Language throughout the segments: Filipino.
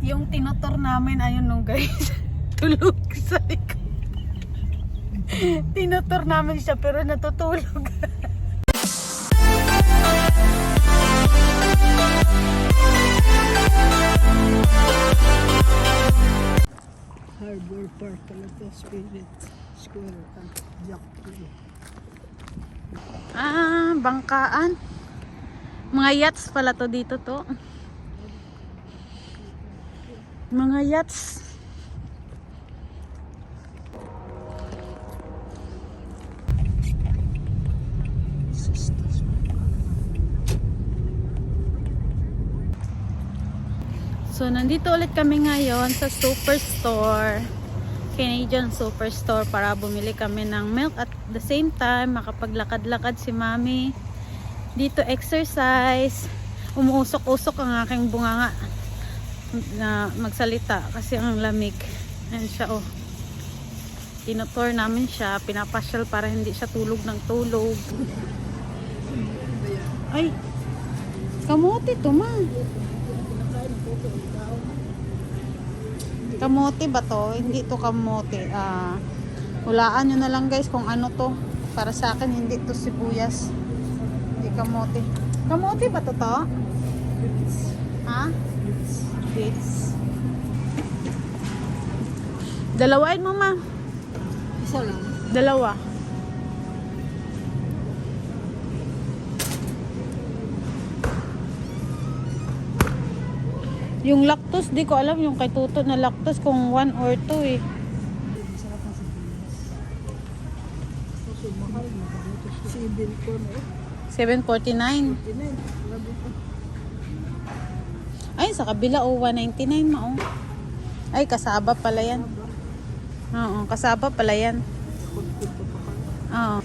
Yung tinutor namin, ayun nung guys, tulog sa likod. Tinutor namin siya pero natutulog. Harbor Park talaga, Spirit Square at Jack Play. Bangkaan. Mga yachts pala to dito to. Mga yachts. So, nandito ulit kami ngayon sa Superstore. Canadian Superstore para bumili kami ng milk at the same time makapaglakad-lakad si Mami. Dito exercise. Umuusok-usok ang aking bunganga na magsalita kasi ang lamig. Ayan siya oh. Tinutour namin siya. Pinapasyal para hindi siya tulog ng tulog. Ay! Kamote to ma. Kamote ba to? Hindi to kamote. Hulaan nyo na lang guys kung ano to. Para sa akin hindi to sibuyas. Hindi kamote. Kamote ba to to? Ha? Beets. Dalawain mo ma. Isa lang. Dalawa. Yung lactose, di ko alam yung kay Tuto na lactose kung 1 or 2 eh. Masarap ang sibuyas. Kasi mahal na. 7.49. Ay, sa kabila oh, 199 ma oh. Ay, kasaba pala yan. Oo, kasaba pala yan. Oo.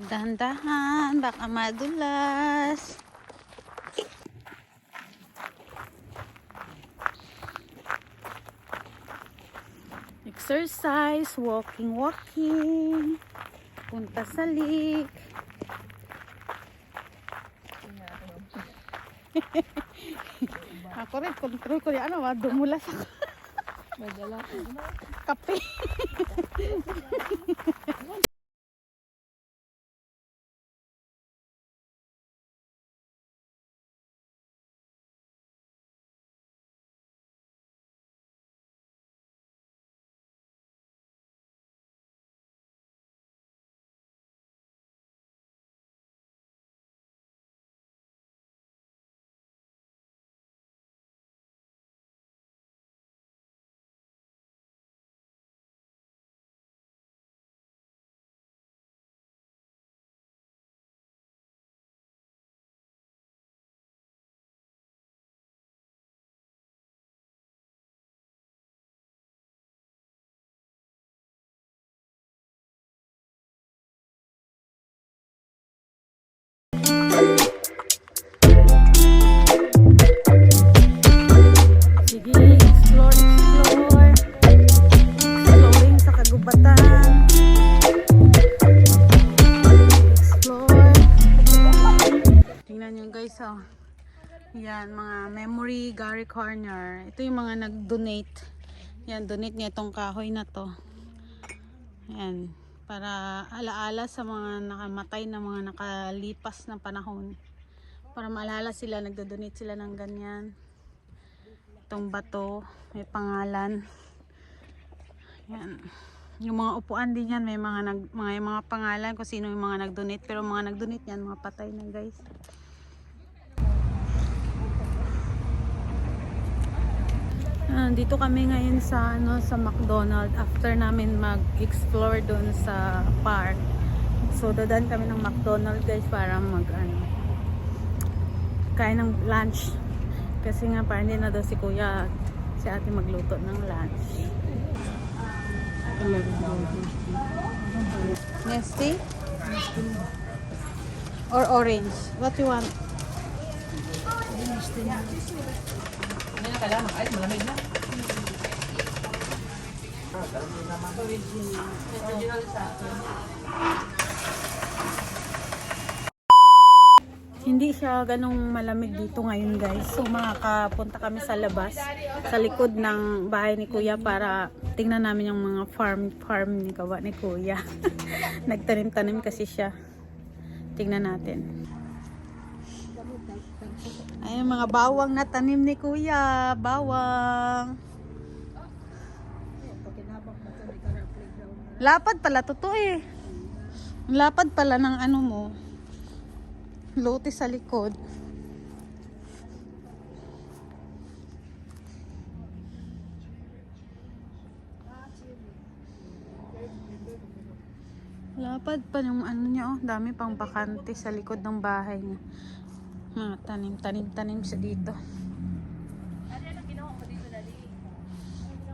Dahan-dahan, baka madulas. Exercise, walking. Punta sa lake. Ako rin, control ko yan. Ano, dumulas ako. Madala ko. Kape. Sige, explore. Exploring sa kagubatan. Explore. Tingnan nyo guys oh. Yan, mga memory Gary Corner. Ito yung mga nag-donate. Yan, donate niya itong kahoy na to. Yan, para alaala sa mga nakamatay na mga nakalipas na panahon. Para maalala sila, nagdo-donate sila ng ganyan. Itong bato, may pangalan. Yan. Yung mga upuan din yan, may mga pangalan kung sino yung mga nag-donate. Pero mga nag-donate yan, mga patay na guys. Dito kami ngayon sa sa McDonald's after namin mag-explore doon sa park. So dadaan kami ng McDonald's guys para kain ng lunch. Kasi nga parang hindi na daw si kuya si ate magluto ng lunch. color. Nesty? Or orange? What you want? Hindi siya ganong malamig dito ngayon guys. So makakapunta kami sa labas, sa likod ng bahay ni Kuya para tingnan namin yung mga farm ni gawa ni Kuya. Nagtanim-tanim kasi siya. Tingnan natin. Ay, mga bawang na tanim ni Kuya. Bawang. Lapad pala, totoo eh. Lapad pala ng ano mo. Lote sa likod. Lapad pa yung ano niya, oh. Dami pang bakante sa likod ng bahay niya. Mga tanim siya dito.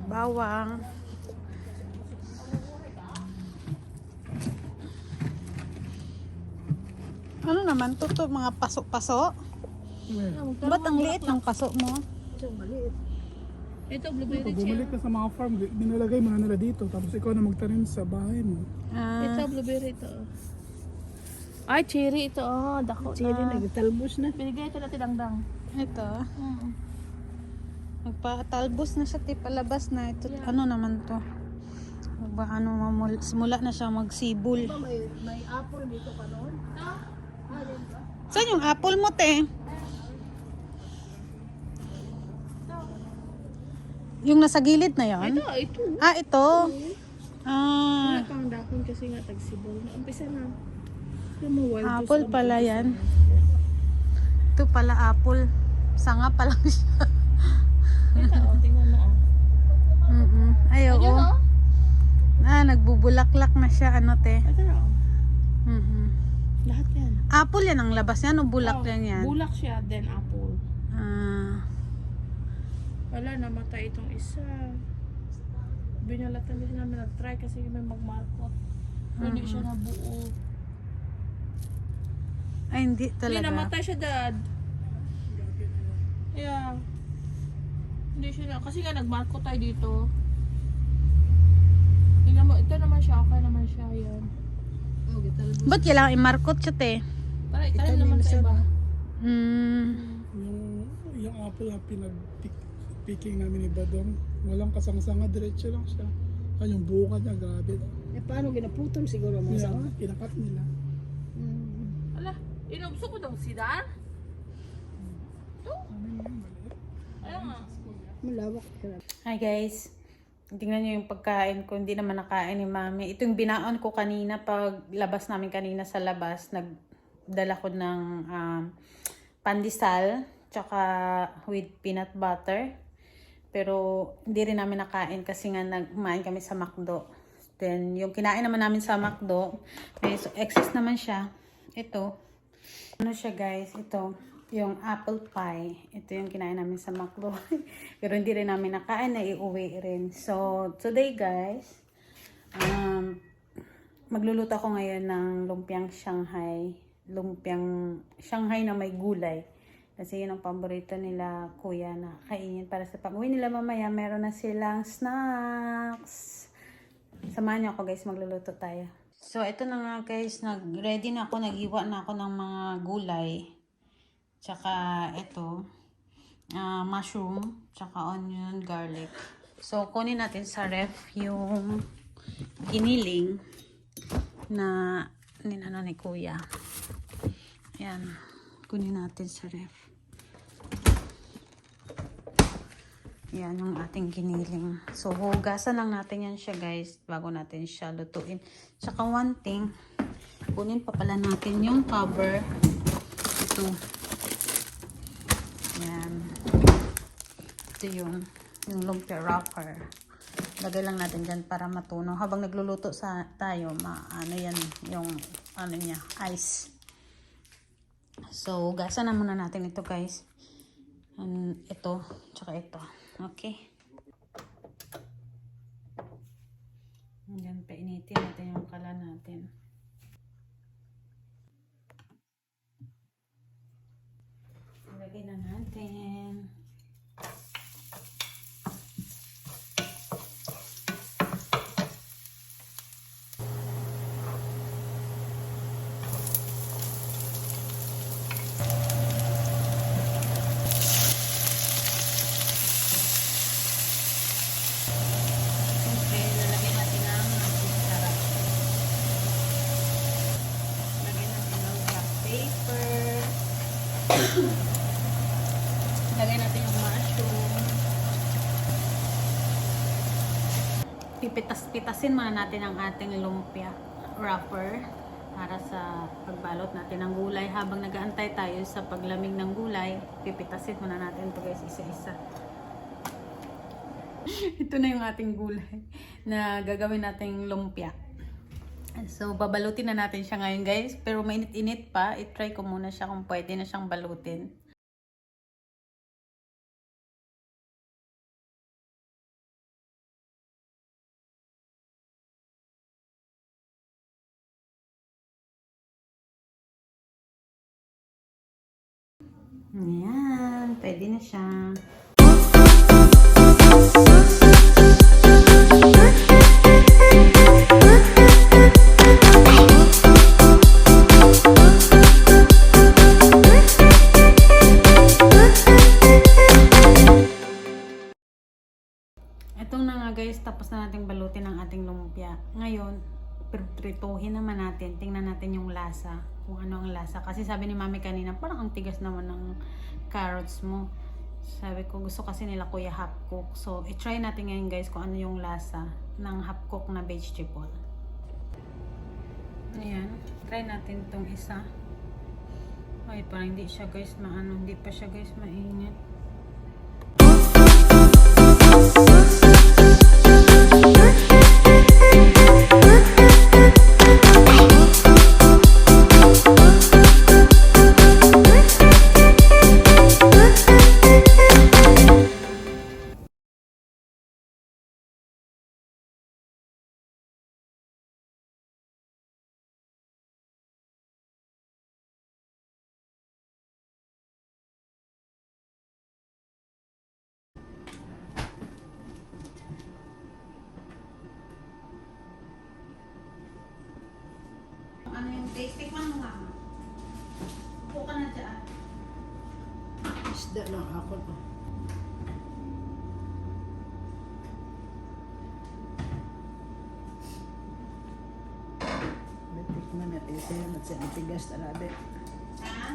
Bawang. Ano naman to, mga paso-paso? Ba't ang liit ng paso mo? Ito, blueberry Pag bumalik ka sa mga farm, dinalagay mo na nila dito. Tapos ikaw na magtanim sa bahay mo. Ito, blueberry ito. Ay, cherry ito. Oh, dako cherry na. Nagtalbos na. Binigay ito natin dangdang. Ito. Nagpatalbos na siya, palabas na. Ito, ano naman to? Baka ano, simula na siya magsibol. May apple dito pa noon. Saan yung apple mo, te? Yung nasa gilid na yon? Ito. Ah, ito. Ah, Wala pang dakon kasi nga tagsibol. Umpisa na. Yung mga wild apple juice, pala yan. Ito pala apple. Sanga pa lang siya. Ito, tingnan mo. Ay, oo. Ayun, oh. Nagbubulaklak na siya, ano, te. Ito na, oh. Lahat yan. Apple yan ang labas yan o bulak yan yan? Bulak siya, then apple. Ah, Wala, namatay itong isa. Binalatan din namin nag-try kasi may magmarkot. Hindi siya nabuo. ay, hindi Hindi, talaga. namatay siya, Dad. Yeah. Hindi siya na. Kasi nga nagmarkot tayo dito. Tingnan mo, ito naman siya. Okay naman siya. Yan. Ba't kailangan i-markot siya, te? Para itanim naman sa iba. Yung apple na pinag-picking namin ni Badong, walang kasangsanga, diretso lang siya. Ay, yung buka niya, grabe. Paano ginaputol siguro mga Yeah, kinakat nila. Ala, inubso ko daw si Dan. Ayun nga. Malawak ka. Hi guys. Tingnan nyo yung pagkain ko. Hindi naman nakain ni Mami. Ito yung binaon ko kanina pag labas namin kanina sa labas. Nagdala ko ng pandesal tsaka with peanut butter. Pero hindi rin namin nakain kasi nga kumain kami sa McDo. Then yung kinain naman namin sa McDo, may excess naman siya. Ito. Ano siya guys? Ito. Yung apple pie. Ito yung kinain namin sa McDo. Pero hindi rin namin nakain, na iuwi rin. So, today guys, magluluto ako ngayon ng lumpiang Shanghai. Lumpiang Shanghai na may gulay. Kasi yun ang paborito nila kuya na kainin para sa pag-uwi nila mamaya. Meron na silang snacks. Samahan niyo ako guys, magluluto tayo. So, ito na nga guys, nag-ready na ako, nag-iwa na ako ng mga gulay. Tsaka ito, mushroom, tsaka onion, garlic. So, kunin natin sa ref yung giniling na ninano ni kuya. Ayan, kunin natin sa ref. Yan yung ating giniling. So, hugasan lang natin yan siya guys, bago natin siya lutuin. Tsaka one thing, kunin pa pala natin yung cover. Ito. Yan. Ito yung lumpia wrapper. Lagay lang natin dyan para matunaw. Habang nagluluto tayo, ano yan, yung ano niya, ice. So, gasan na muna natin ito guys. Ito, tsaka ito. Okay. Initin natin yung kala natin. Ilagay na natin. Siyempre, lalagyan natin ng ating sarap. Lagyan natin ng black paper. Lagyan natin yung mushroom. Pipitas-pitasin muna natin ang ating lumpia wrapper para sa pagbalot natin ng gulay. Habang nag-aantay tayo sa paglamig ng gulay, pipitasin muna natin ito guys, isa-isa. Ito na yung ating gulay na gagawin nating lumpia. So, babalutin na natin siya ngayon guys. Pero mainit-init pa. I-try ko muna siya kung pwede na siyang balutin. Ayan, pwede na siya. Itong na nga guys, tapos na nating balutin ang ating lumpia. Ngayon, prituhin naman natin. Tingnan natin yung lasa. Kung ano ang lasa. Kasi sabi ni mami kanina, parang ang tigas naman ng carrots mo. Sabi ko, gusto kasi nila kuya half cook. So, i-try natin ngayon guys kung ano yung lasa ng half cook na vegetable. Ayan. Try natin itong isa. Ay, parang hindi siya guys maano. Hindi pa siya guys mainit. Ano yung taste? Tikman mo nga. Upo ka na dyan. Isda lang ako to. Tikman natin sa'yo at sa matigas talaga. Ha?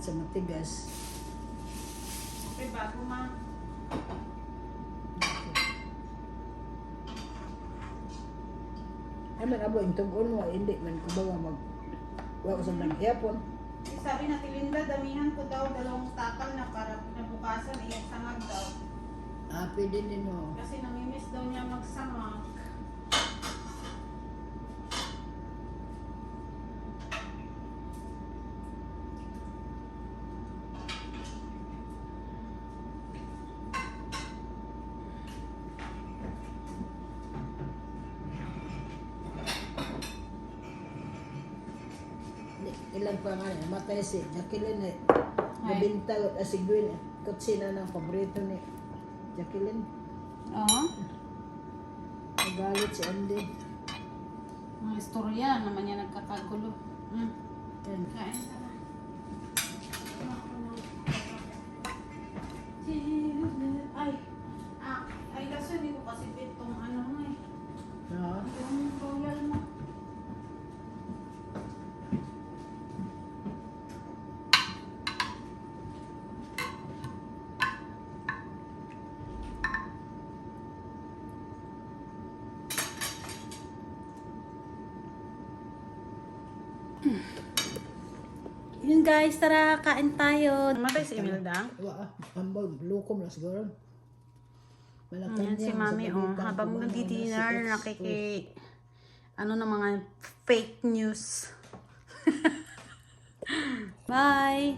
Sa matigas. Okay, bago ma. Ay man abo, yung tugon mo, hindi man ko ba mag... Wala ko sa nagyapon. Sabi na Linda, damihan ko daw 2 takal na para pinabukasan iyang sangag daw. Ah, pwede din o. Kasi namimiss daw niya magsangag. Ilang pa nga niya, matay si Jacqueline eh. Nabintag at si Gwen eh. Kutsina ng paborito ni Jacqueline. Oo. Nagalit si Andy. Mga istorya naman niya nagkakagulo. Yan. Kain ka na. Ay, kasi hindi ko kasi pitong ano mo eh. No? Yung royal mo. Yun guys, tara, kain tayo. Matay si Imelda. Wala, ambag, lukom na siguro. Yan si Mami, oh. Habang nagdi-dinner, ano na mga fake news. Bye!